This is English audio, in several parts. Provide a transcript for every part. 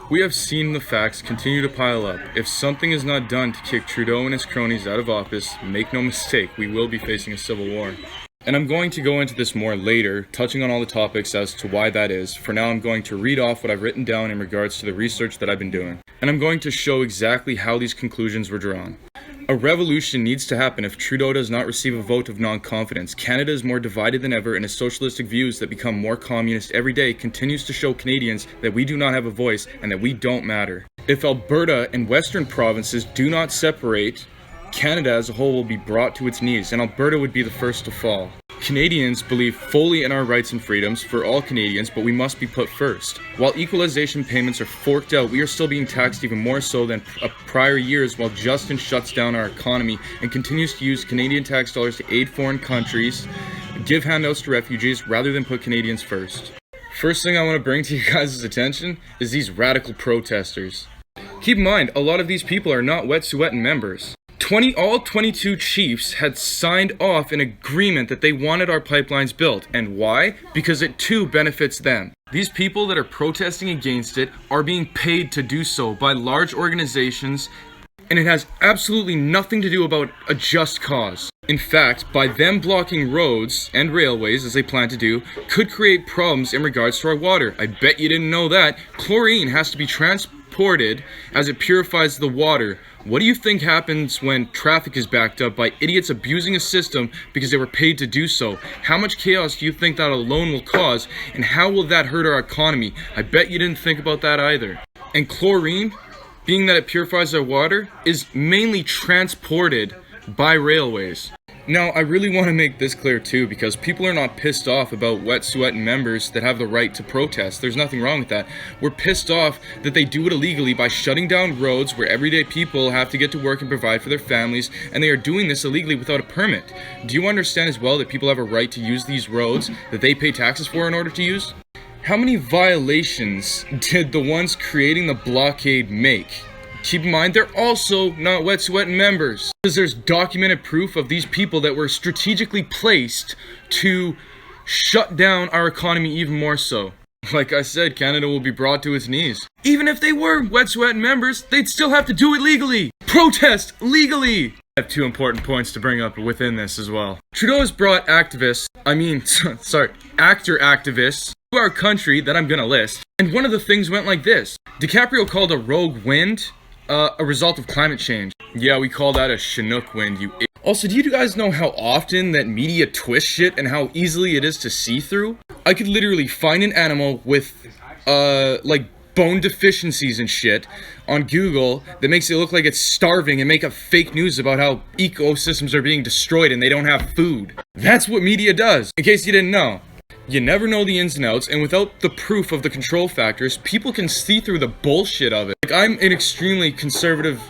We have seen the facts continue to pile up. If something is not done to kick Trudeau and his cronies out of office, make no mistake, we will be facing a civil war. And I'm going to go into this more later, touching on all the topics as to why that is. For now, I'm going to read off what I've written down in regards to the research that I've been doing. And I'm going to show exactly how these conclusions were drawn. A revolution needs to happen if Trudeau does not receive a vote of non-confidence. Canada is more divided than ever, and his socialistic views that become more communist every day continues to show Canadians that we do not have a voice and that we don't matter. If Alberta and Western provinces do not separate, Canada as a whole will be brought to its knees, and Alberta would be the first to fall. Canadians believe fully in our rights and freedoms for all Canadians, but we must be put first. While equalization payments are forked out, we are still being taxed even more so than prior years, while Justin shuts down our economy and continues to use Canadian tax dollars to aid foreign countries, give handouts to refugees, rather than put Canadians first. First thing I want to bring to you guys' attention is these radical protesters. Keep in mind, a lot of these people are not Wet'suwet'en members. All 22 chiefs had signed off an agreement that they wanted our pipelines built. And why? Because it too benefits them. These people that are protesting against it are being paid to do so by large organizations, and it has absolutely nothing to do about a just cause. In fact, by them blocking roads and railways, as they plan to do, could create problems in regards to our water. I bet you didn't know that. Chlorine has to be transported as it purifies the water. What do you think happens when traffic is backed up by idiots abusing a system because they were paid to do so? How much chaos do you think that alone will cause, and how will that hurt our economy? I bet you didn't think about that either. And chlorine, being that it purifies our water, is mainly transported by railways. Now, I really want to make this clear too, because people are not pissed off about Wet'suwet'en members that have the right to protest. There's nothing wrong with that. We're pissed off that they do it illegally by shutting down roads where everyday people have to get to work and provide for their families, and they are doing this illegally without a permit. Do you understand as well that people have a right to use these roads that they pay taxes for in order to use? How many violations did the ones creating the blockade make? Keep in mind, they're also not Wet'suwet'en members, because there's documented proof of these people that were strategically placed to shut down our economy even more so. Like I said, Canada will be brought to its knees. Even if they were Wet'suwet'en members, they'd still have to do it legally. Protest legally. I have two important points to bring up within this as well. Trudeau has brought actor activists to our country that I'm gonna list. And one of the things went like this. DiCaprio called a rogue wind a result of climate change. Yeah, we call that a Chinook wind, you idiot. Also, do you guys know how often that media twists shit and how easily it is to see through? I could literally find an animal with, like, bone deficiencies and shit on Google that makes it look like it's starving and make up fake news about how ecosystems are being destroyed and they don't have food. That's what media does, in case you didn't know. You never know the ins and outs, and without the proof of the control factors, people can see through the bullshit of it. Like, I'm an extremely conservative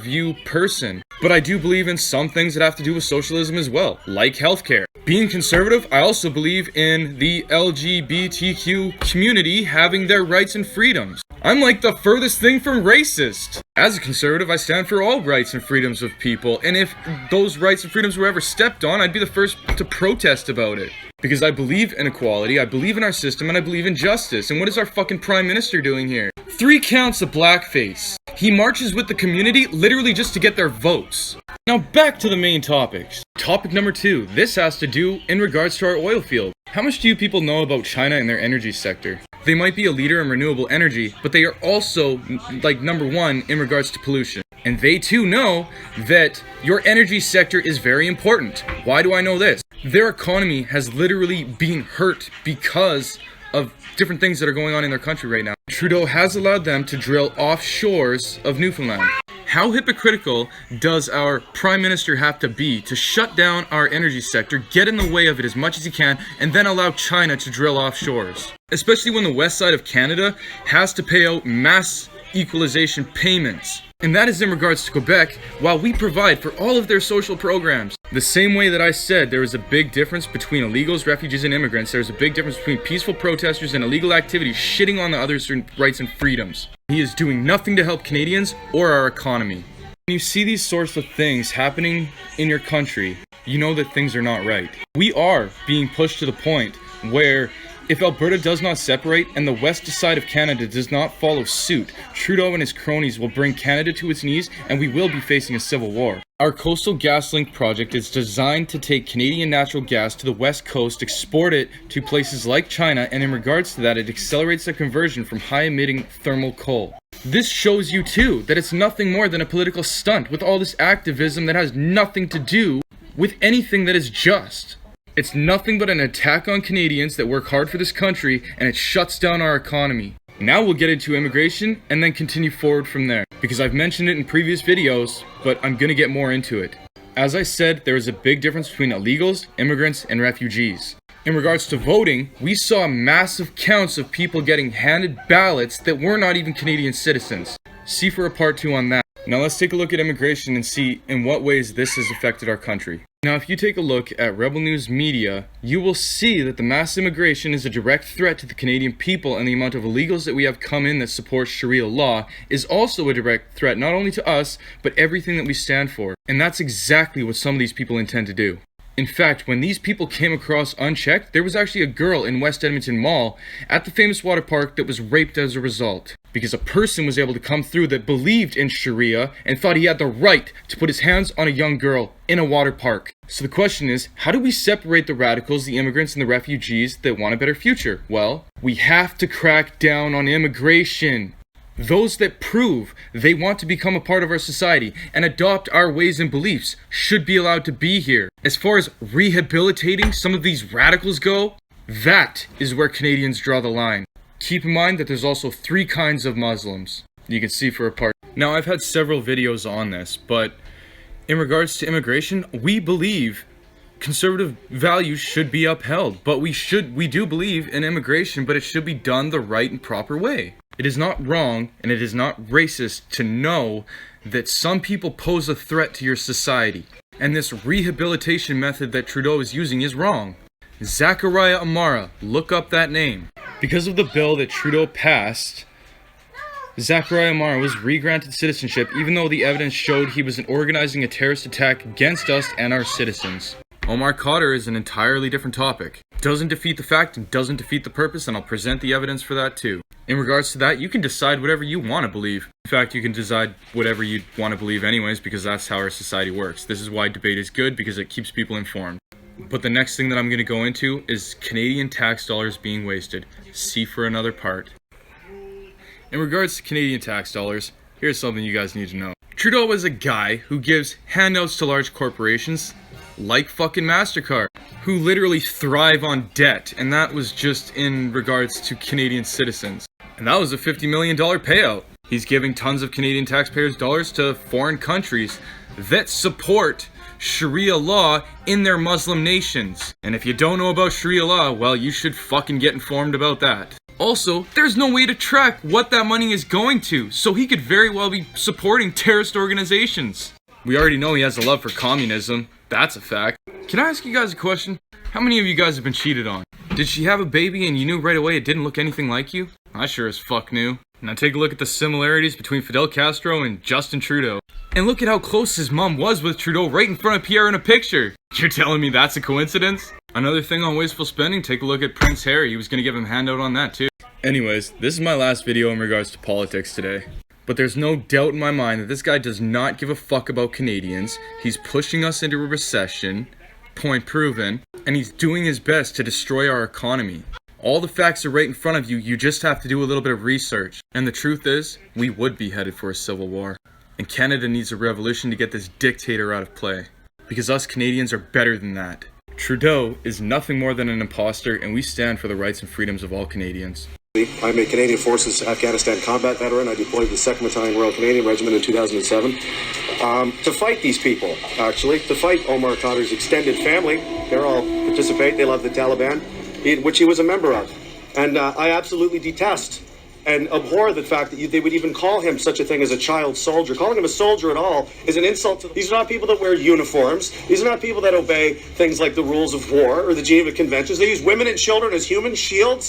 view person, but I do believe in some things that have to do with socialism as well, like healthcare. Being conservative, I also believe in the LGBTQ community having their rights and freedoms. I'm like the furthest thing from racist. As a conservative, I stand for all rights and freedoms of people, and if those rights and freedoms were ever stepped on, I'd be the first to protest about it. Because I believe in equality, I believe in our system, and I believe in justice. And what is our fucking prime minister doing here? 3 counts of blackface. He marches with the community literally just to get their votes. Now back to the main topics. Topic number 2. This has to do in regards to our oil field. How much do you people know about China and their energy sector? They might be a leader in renewable energy, but they are also like number 1 in regards to pollution. And they too know that your energy sector is very important. Why do I know this? Their economy has literally been hurt because of different things that are going on in their country right now. Trudeau has allowed them to drill off shores of Newfoundland. How hypocritical does our Prime Minister have to be to shut down our energy sector, get in the way of it as much as he can, and then allow China to drill off shores? Especially when the west side of Canada has to pay out mass equalization payments. And that is in regards to Quebec, while we provide for all of their social programs. The same way that I said there is a big difference between illegals, refugees, and immigrants, there is a big difference between peaceful protesters and illegal activities shitting on the others' rights and freedoms. He is doing nothing to help Canadians or our economy. When you see these sorts of things happening in your country, you know that things are not right. We are being pushed to the point where If Alberta does not separate and the west side of Canada does not follow suit, Trudeau and his cronies will bring Canada to its knees and we will be facing a civil war. Our Coastal GasLink project is designed to take Canadian natural gas to the west coast, export it to places like China, and in regards to that, it accelerates the conversion from high-emitting thermal coal. This shows you too that it's nothing more than a political stunt with all this activism that has nothing to do with anything that is just. It's nothing but an attack on Canadians that work hard for this country, and it shuts down our economy. Now we'll get into immigration and then continue forward from there, because I've mentioned it in previous videos, but I'm gonna get more into it. As I said, there is a big difference between illegals, immigrants, and refugees. In regards to voting, we saw massive counts of people getting handed ballots that were not even Canadian citizens. See for a part 2 on that. Now let's take a look at immigration and see in what ways this has affected our country. Now if you take a look at Rebel News Media, you will see that the mass immigration is a direct threat to the Canadian people, and the amount of illegals that we have come in that support Sharia law is also a direct threat not only to us, but everything that we stand for. And that's exactly what some of these people intend to do. In fact, when these people came across unchecked, there was actually a girl in West Edmonton Mall at the famous water park that was raped as a result. Because a person was able to come through that believed in Sharia and thought he had the right to put his hands on a young girl in a water park. So the question is, how do we separate the radicals, the immigrants, and the refugees that want a better future? Well, we have to crack down on immigration. Those that prove they want to become a part of our society and adopt our ways and beliefs should be allowed to be here. As far as rehabilitating some of these radicals go, that is where Canadians draw the line. Keep in mind that there's also 3 kinds of Muslims. You can see for a part. Now, I've had several videos on this, but in regards to immigration, we believe conservative values should be upheld, but we do believe in immigration, but it should be done the right and proper way. It is not wrong, and it is not racist to know that some people pose a threat to your society. And this rehabilitation method that Trudeau is using is wrong. Zachariah Amara, look up that name. Because of the bill that Trudeau passed, Zachariah Amara was re-granted citizenship even though the evidence showed he was organizing a terrorist attack against us and our citizens. Omar Khadr is an entirely different topic. Doesn't defeat the fact and doesn't defeat the purpose, and I'll present the evidence for that too. In regards to that, you can decide whatever you want to believe. In fact, you can decide whatever you want to believe anyways, because that's how our society works. This is why debate is good, because it keeps people informed. But the next thing that I'm going to go into is Canadian tax dollars being wasted. See for another part. In regards to Canadian tax dollars, here's something you guys need to know. Trudeau is a guy who gives handouts to large corporations, like fucking MasterCard, who literally thrive on debt, and that was just in regards to Canadian citizens. And that was a $50 million payout. He's giving tons of Canadian taxpayers' dollars to foreign countries that support Sharia law in their Muslim nations. And if you don't know about Sharia law, well, you should fucking get informed about that. Also, there's no way to track what that money is going to, so he could very well be supporting terrorist organizations. We already know he has a love for communism. That's a fact. Can I ask you guys a question? How many of you guys have been cheated on? Did she have a baby and you knew right away it didn't look anything like you? I sure as fuck knew. Now take a look at the similarities between Fidel Castro and Justin Trudeau. And look at how close his mom was with Trudeau right in front of Pierre in a picture. You're telling me that's a coincidence? Another thing on wasteful spending, take a look at Prince Harry. He was gonna give him a handout on that too. Anyways, this is my last video in regards to politics today. But there's no doubt in my mind that this guy does not give a fuck about Canadians. He's pushing us into a recession, point proven, and he's doing his best to destroy our economy. All the facts are right in front of you, you just have to do a little bit of research. And the truth is, we would be headed for a civil war. And Canada needs a revolution to get this dictator out of play. Because us Canadians are better than that. Trudeau is nothing more than an imposter, and we stand for the rights and freedoms of all Canadians. I'm a Canadian Forces Afghanistan combat veteran. I deployed the 2nd Battalion Royal Canadian Regiment in 2007 to fight these people, actually, to fight Omar Khadr's extended family. They all participate. They love the Taliban, which he was a member of. And I absolutely detest and abhor the fact that they would even call him such a thing as a child soldier. Calling him a soldier at all is an insult to... These are not people that wear uniforms. These are not people that obey things like the rules of war or the Geneva Conventions. They use women and children as human shields.